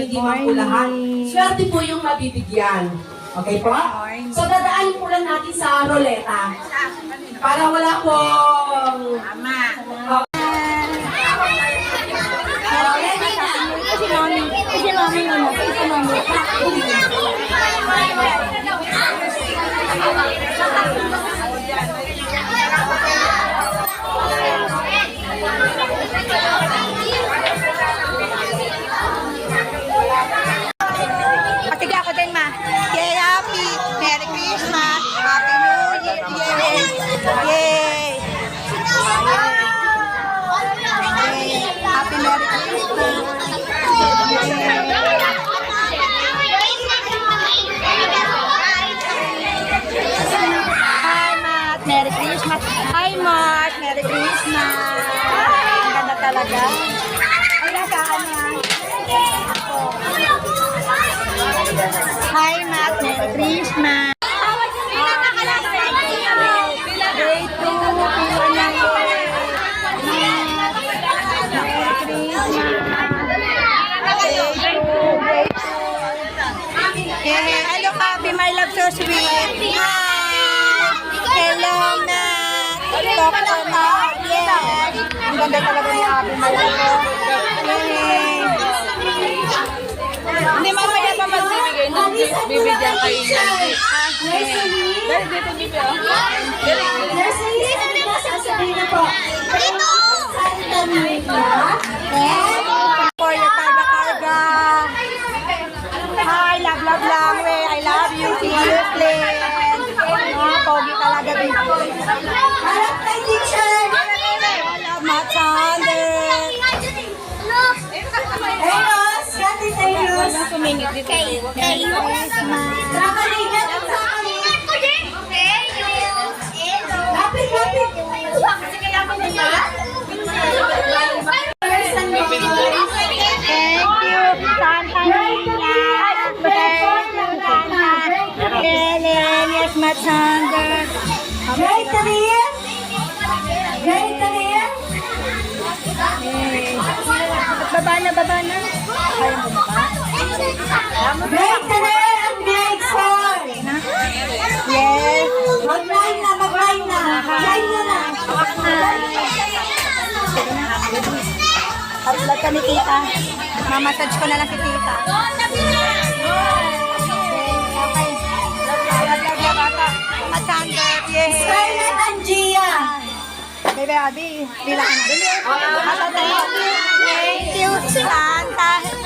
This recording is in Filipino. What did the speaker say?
hindi man po lahat. Swerte po yung mabibigyan. Okay po? So, dadaanin po lang natin sa ruleta. Para wala pong... Tama. Kasi mami ano, kasi mami. Sige ako din, ma. Yay, happy. Merry Christmas. Happy New Year. Yay. Yay. Happy Merry Christmas. Hi, Matt. Merry Christmas. Hi, Mark. Merry Christmas. Ang ganda talaga. Wala ka, ano. Hi, Matt. Merry Christmas. Grade 2. Hello, Happy, my love, so sweet. Hi. Hello, Matt. Talk to Matt. Yes. Ang ganda talaga ni Happy, my love. Hindi, mamaya pa magbibigay ng gift. Bibigyan kayo ng gift. Dahil dito, dito. For your karga-karga. Hi, love, love, love. I love you. See you, Flynn. Pogi talaga dito. Love, Matt Sander. Sumingit dito. Thank you, Santa Nina. Yes, Matt Sander. Great, Tarian! Great, Tarian! Baba na, baba na. Kaya mo ba? Great, Tarian! And great, Four! Yes. Mag-line na, mag-line na. Line na na. Pag-vlog ka ni Tita. Mamassage ko na lang si Tita. Okay. Love, bata. Matanda. Yay. Scarlett and Gia! Baby, Abby. Bilang. Thank you, Santa.